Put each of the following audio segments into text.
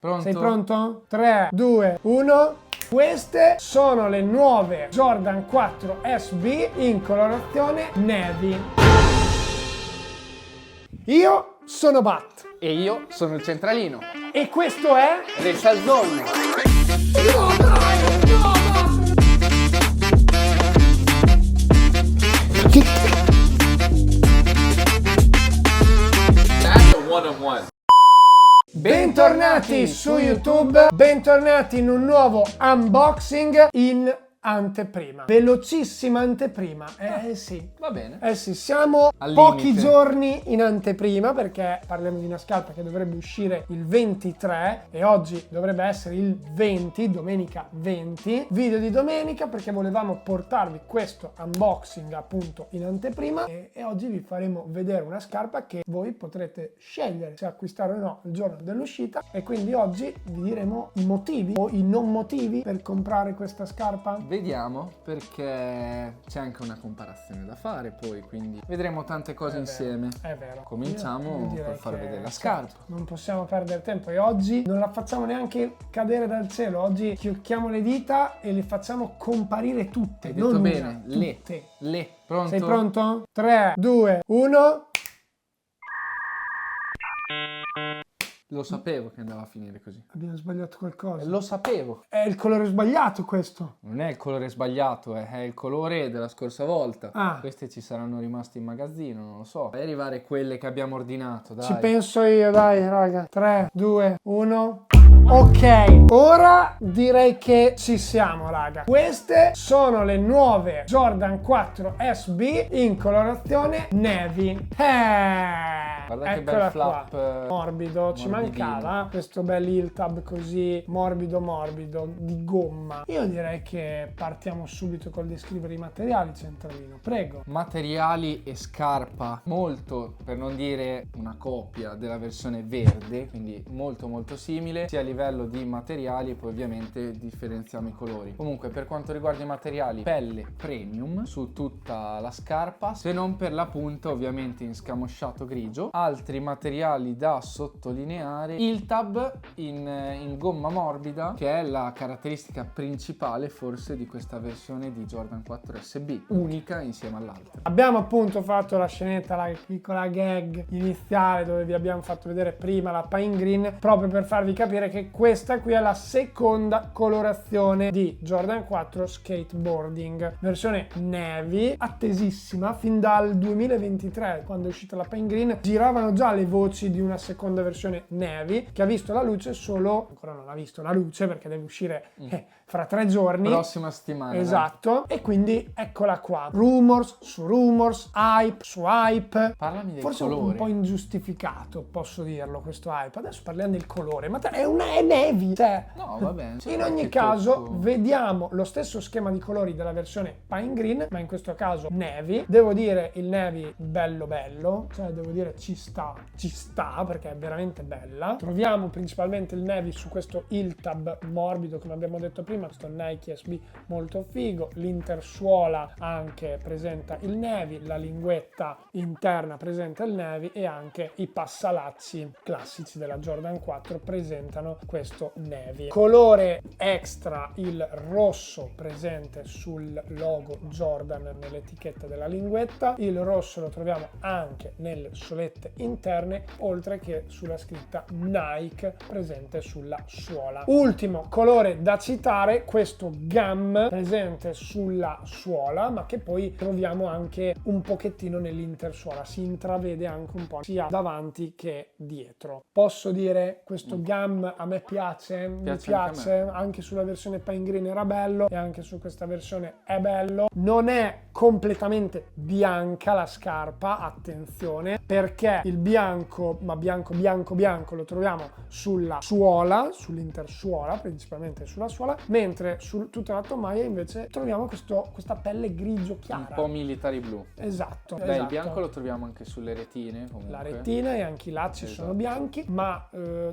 Pronto? Sei pronto? 3, 2, 1. Queste sono le nuove Jordan 4 SB in colorazione navy. Io sono Bat E io sono il centralino. e questo è Resta Zone. That's a one-on-one. Bentornati su YouTube, bentornati in un nuovo unboxing in anteprima. Velocissima anteprima. Sì. Va bene. Sì, siamo Al pochi limite. giorni in anteprima perché parliamo di una scarpa che dovrebbe uscire il 23 e oggi dovrebbe essere il 20, domenica 20. Video di domenica perché volevamo portarvi questo unboxing appunto in anteprima e oggi vi faremo vedere una scarpa che voi potrete scegliere se acquistare o no il giorno dell'uscita e quindi oggi vi diremo i motivi o i non motivi per comprare questa scarpa. Vediamo, perché c'è anche una comparazione da fare poi, quindi vedremo tante cose insieme. È vero. Cominciamo Io direi per far che, vedere la scarpa. certo, non possiamo perdere tempo e oggi non la facciamo neanche cadere dal cielo. Oggi chiocchiamo le dita e le facciamo comparire tutte. Hai detto non bene, una, tutte. le. Pronto? Sei pronto? 3, 2, 1. Lo sapevo che andava a finire così. Abbiamo sbagliato qualcosa. Lo sapevo. È il colore sbagliato questo. Non è il colore sbagliato, è il colore della scorsa volta. Ah. Queste ci saranno rimaste in magazzino, non lo so. Fai arrivare quelle che abbiamo ordinato, dai. Ci penso io, dai, raga. 3, 2, 1. Ok, ora direi che ci siamo, raga. Queste sono le nuove Jordan 4 SB in colorazione navy. Guarda che bel Eccola flap, qua. Morbido, ci morbidino. mancava questo bel heel tab così morbido di gomma. Io direi che partiamo subito col descrivere i materiali, centralino. Prego. Materiali e scarpa molto, per non dire una copia della versione verde, quindi molto molto simile sia a livello di materiali, poi ovviamente differenziamo i colori. Comunque per quanto riguarda i materiali, pelle premium su tutta la scarpa, se non per la punta ovviamente in scamosciato grigio. Altri materiali da sottolineare, il tab in gomma morbida, che è la caratteristica principale forse di questa versione di Jordan 4 SB, unica insieme all'altra. Abbiamo appunto fatto la scenetta, la piccola gag iniziale dove vi abbiamo fatto vedere prima la Pine Green proprio per farvi capire che questa qui è la seconda colorazione di Jordan 4 Skateboarding, versione navy, attesissima fin dal 2023 quando è uscita la Pine Green. Giravano già le voci di una seconda versione navy che ha visto la luce ancora non ha visto la luce perché deve uscire fra 3 giorni. Prossima settimana. Esatto, e quindi eccola qua. Rumors su rumors, hype su hype. Parlami del Forse colore. un po' ingiustificato, posso dirlo, questo hype. Adesso parliamo del colore, ma è navy, cioè. No, va bene. In ogni caso, vediamo lo stesso schema di colori della versione Pine Green, ma in questo caso navy. Devo dire il navy bello, cioè devo dire ci sta perché è veramente bella. Troviamo principalmente il navy su questo heel tab morbido, come abbiamo detto prima, questo Nike SB molto figo. L'intersuola anche presenta il navy, la linguetta interna presenta il navy e anche i passalacci classici della Jordan 4 presentano questo navy. Colore extra il rosso presente sul logo Jordan nell'etichetta della linguetta. Il rosso lo troviamo anche nelle solette interne, oltre che sulla scritta Nike presente sulla suola. Ultimo colore da citare, questo gum presente sulla suola, ma che poi troviamo anche un pochettino nell'intersuola, si intravede anche un po' sia davanti che dietro. Posso dire questo gum a me piace, mi piace, anche sulla versione Pine Green era bello e anche su questa versione è bello. Non è completamente bianca la scarpa, attenzione, perché il bianco, ma bianco lo troviamo sulla suola, sull'intersuola, principalmente sulla suola, mentre su tutta la tomaia invece troviamo questa pelle grigio chiara. Un po' military blu. Esatto. Beh, il bianco lo troviamo anche sulle retine comunque. La retina e anche i lacci sono bianchi, ma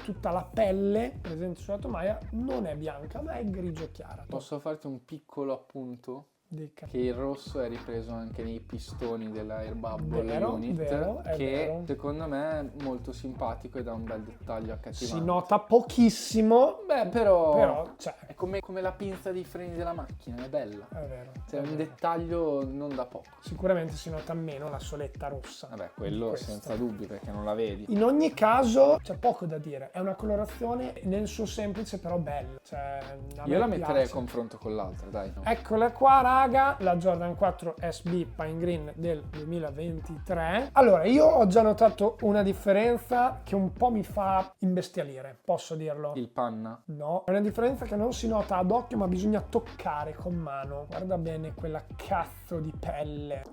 tutta la pelle presente sulla tomaia non è bianca, ma è grigio chiara. Posso farti un piccolo appunto? Dica. che il rosso è ripreso anche nei pistoni della Air Bubble Vero, Unit, vero, è che vero. secondo me è molto simpatico e dà un bel dettaglio accattivante. Si nota pochissimo, Beh, però cioè, è come la pinza dei freni della macchina, è bella. è vero. C'è è un vero. dettaglio non da poco. Sicuramente si nota meno la soletta rossa. Vabbè, quello Questo. senza dubbio, perché non la vedi. In ogni caso c'è poco da dire, è una colorazione nel suo semplice però bella. Cioè, a Io me la metterei a piace. confronto con l'altra, dai. Eccola qua raga, la Jordan 4 SB Pine Green del 2023. Allora, io ho già notato una differenza che un po' mi fa imbestialire, posso dirlo? Il panna? No, è una differenza che non si nota ad occhio ma bisogna toccare con mano. Guarda bene quella cazzo di pelle,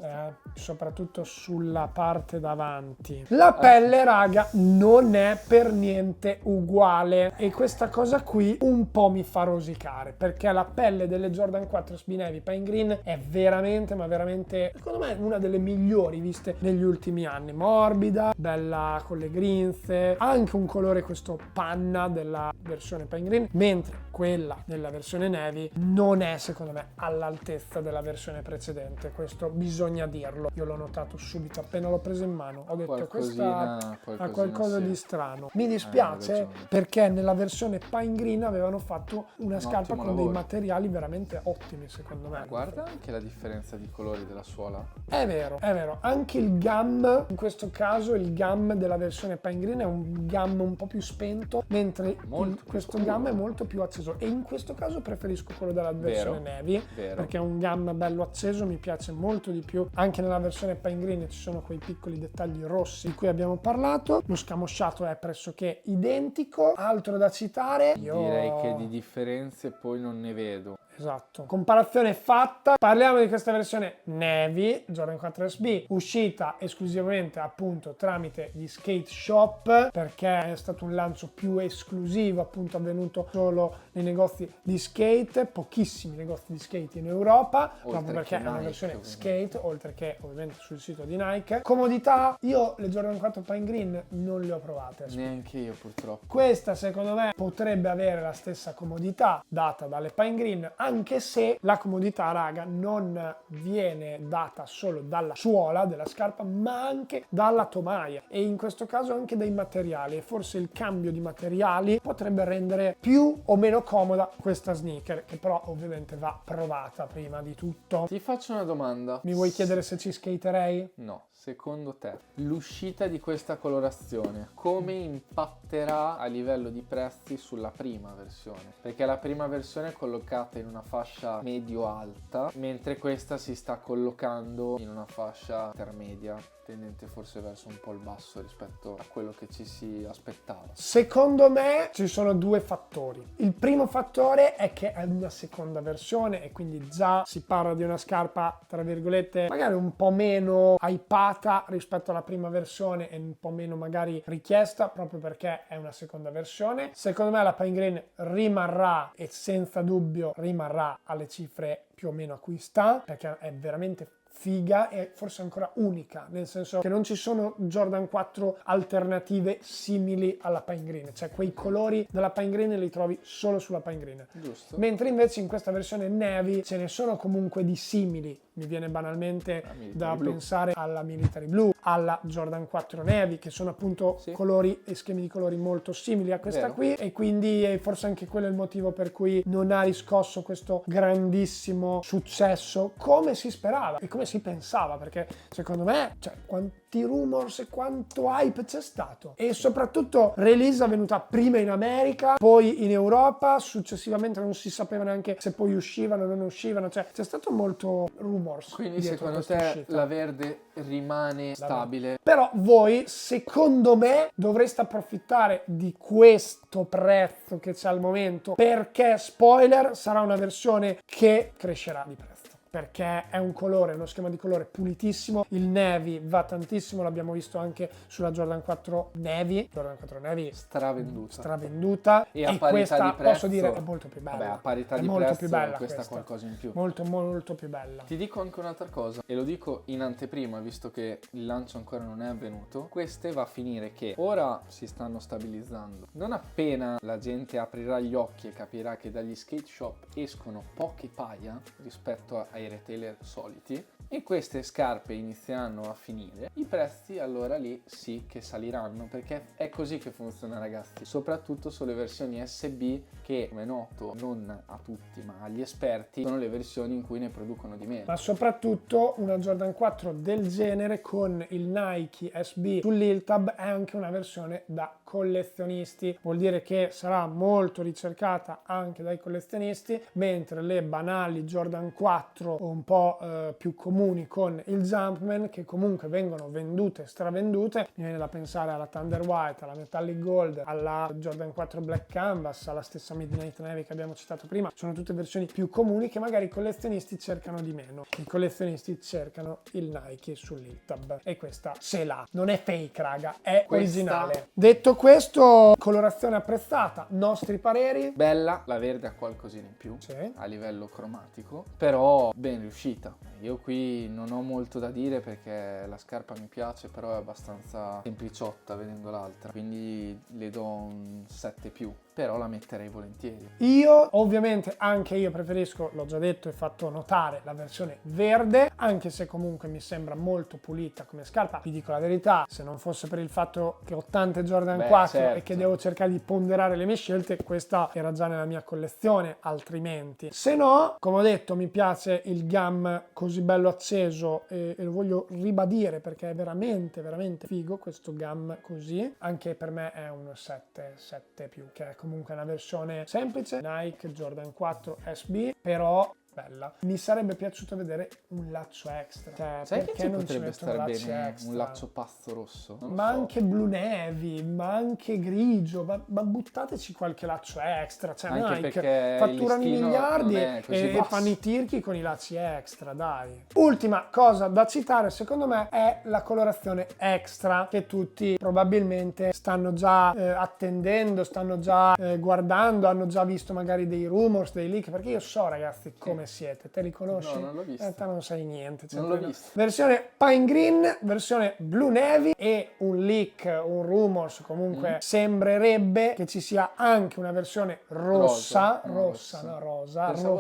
soprattutto sulla parte davanti. La pelle raga non è per niente uguale e questa cosa qui un po' mi fa rosicare, perché la pelle delle Jordan 4 SB Navy Pine Green è veramente, ma veramente, secondo me, una delle migliori viste negli ultimi anni. Morbida, bella con le grinze, anche un colore questo panna della versione Pine Green, mentre quella della versione Navy non è secondo me all'altezza della versione precedente. Questo bisogna dirlo. Io l'ho notato subito appena l'ho presa in mano, ho detto questa ha qualcosa sì. di strano. Mi dispiace perché nella versione Pine Green avevano fatto una scarpa con dei materiali veramente ottimi secondo me. Guarda anche la differenza di colori della suola. È vero, anche il gum, in questo caso il gum della versione Pine Green è un gum un po' più spento, mentre questo gum è molto più acceso e in questo caso preferisco quello della versione Navy, perché è un gum bello acceso, mi piace molto di più. Anche nella versione Pine Green ci sono quei piccoli dettagli rossi di cui abbiamo parlato, lo scamosciato è pressoché identico. Altro da citare, Direi che di differenze poi non ne vedo. Esatto. Comparazione fatta. Parliamo di questa versione Navy, Jordan 4 SB, uscita esclusivamente appunto tramite gli skate shop, perché è stato un lancio più esclusivo, appunto avvenuto solo nei negozi di skate, pochissimi negozi di skate in Europa, proprio perché è una versione skate, oltre che ovviamente sul sito di Nike. Comodità, io le Jordan 4 Pine Green non le ho provate. Neanche io purtroppo. Questa secondo me potrebbe avere la stessa comodità data dalle Pine Green, anche se la comodità raga non viene data solo dalla suola della scarpa ma anche dalla tomaia e in questo caso anche dai materiali, e forse il cambio di materiali potrebbe rendere più o meno comoda questa sneaker, che però ovviamente va provata prima di tutto. Ti faccio una domanda. Mi vuoi chiedere se ci skaterei? No. Secondo te, l'uscita di questa colorazione come impatterà a livello di prezzi sulla prima versione? Perché la prima versione è collocata in una fascia medio-alta, mentre questa si sta collocando in una fascia intermedia, tendente forse verso un po' il basso rispetto a quello che ci si aspettava. Secondo me ci sono due fattori. Il primo fattore è che è una seconda versione e quindi già si parla di una scarpa, tra virgolette, magari un po' meno hypata rispetto alla prima versione e un po' meno magari richiesta, proprio perché è una seconda versione. Secondo me la Pine Green rimarrà, e senza dubbio rimarrà, alle cifre più o meno a cui sta, perché è veramente figa e forse ancora unica, nel senso che non ci sono Jordan 4 alternative simili alla Pine Green, cioè quei colori della Pine Green li trovi solo sulla Pine Green. Giusto. Mentre invece in questa versione Navy ce ne sono comunque di simili. Mi viene banalmente da pensare alla Military Blue, alla Jordan 4 Navy, che sono appunto colori e schemi di colori molto simili a questa qui, e quindi forse anche quello è il motivo per cui non ha riscosso questo grandissimo successo come si sperava e come si pensava, perché secondo me, cioè, quanti rumors e quanto hype c'è stato, e soprattutto release avvenuta prima in America, poi in Europa, successivamente non si sapeva neanche se poi uscivano o non uscivano, cioè c'è stato molto rumors. Quindi secondo te uscita. La verde rimane stabile? Però voi, secondo me, dovreste approfittare di questo prezzo che c'è al momento, perché spoiler, sarà una versione che crescerà di prezzo, perché è un colore, uno schema di colore pulitissimo. Il navy va tantissimo, l'abbiamo visto anche sulla Jordan 4 Navy. Jordan 4 Navy stravenduta e a parità questa, di prezzo, posso dire, è molto più bella. Vabbè, a parità è di molto prezzo più bella questa qualcosa in più. Molto più bella. Ti dico anche un'altra cosa, e lo dico in anteprima, visto che il lancio ancora non è avvenuto. Queste va a finire che ora si stanno stabilizzando. Non appena la gente aprirà gli occhi e capirà che dagli skate shop escono poche paia rispetto ai ai retailer soliti e queste scarpe inizieranno a finire, i prezzi allora lì sì che saliranno, perché è così che funziona, ragazzi, soprattutto sulle versioni SB che, come è noto, non a tutti ma agli esperti, sono le versioni in cui ne producono di meno. Ma soprattutto una Jordan 4 del genere con il Nike SB sull'Hiltab è anche una versione da collezionisti, vuol dire che sarà molto ricercata anche dai collezionisti, mentre le banali Jordan 4 un po' più comuni con il Jumpman, che comunque vengono vendute, stravendute, mi viene da pensare alla Thunder White, alla Metallic Gold, alla Jordan 4 Black Canvas, alla stessa Midnight Navy che abbiamo citato prima, sono tutte versioni più comuni che magari i collezionisti cercano di meno. I collezionisti cercano il Nike sull'Hiltab e questa ce l'ha, non è fake, raga, è originale. Detto questo, colorazione apprezzata, nostri pareri? Bella, la verde ha qualcosina in più, Sì. a livello cromatico, però ben riuscita. Io qui non ho molto da dire perché la scarpa mi piace, però è abbastanza sempliciotta vedendo l'altra, quindi le do un 7+, però la metterei volentieri. Io, ovviamente, anche io preferisco, l'ho già detto e fatto notare, la versione verde, anche se comunque mi sembra molto pulita come scarpa. Vi dico la verità, se non fosse per il fatto che ho tante Jordan 4 certo, e che devo cercare di ponderare le mie scelte, questa era già nella mia collezione, altrimenti. Se no, come ho detto, mi piace il gum così bello acceso e lo voglio ribadire perché è veramente, veramente figo questo gum così. Anche per me è un 7+, che è comunque una versione semplice, Nike Jordan 4 SB, però bella. Mi sarebbe piaciuto vedere un laccio extra. Cioè, sai che perché ci non potrebbe ci mettono stare lacci bene extra? un laccio pazzo rosso? Non lo Ma so. anche blu navy, ma anche grigio, ma buttateci qualche laccio extra. Cioè, Anche Nike perché fatturano i il listino miliardi non è così e basso. fanno i tirchi con i lacci extra, dai. Ultima cosa da citare, secondo me, è la colorazione extra che tutti probabilmente stanno già attendendo, stanno già guardando, hanno già visto magari dei rumors, dei leak, perché io so, ragazzi, come siete, te li conosci? No, non l'ho visto. In realtà non sai niente. Non l'ho visto. Versione Pine Green, versione Blue Navy e un leak, un rumors, comunque sembrerebbe che ci sia anche una versione rosa Pensavo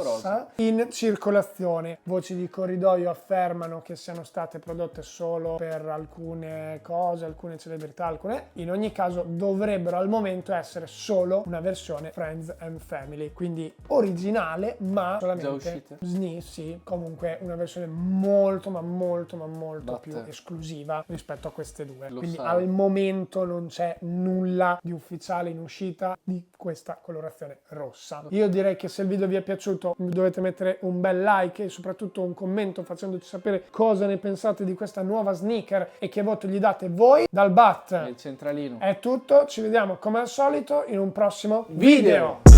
rosa. in circolazione. Voci di corridoio affermano che siano state prodotte solo per alcune cose, alcune celebrità, alcune. In ogni caso dovrebbero al momento essere solo una versione Friends and Family, quindi originale, ma solamente Già uscite? sì, comunque una versione molto più Batte. esclusiva rispetto a queste due. Lo Quindi sai. al momento non c'è nulla di ufficiale in uscita di questa colorazione rossa. Io direi che se il video vi è piaciuto dovete mettere un bel like e soprattutto un commento facendoci sapere cosa ne pensate di questa nuova sneaker e che voto gli date voi. Dal BAT Il centralino. è tutto, ci vediamo come al solito in un prossimo video.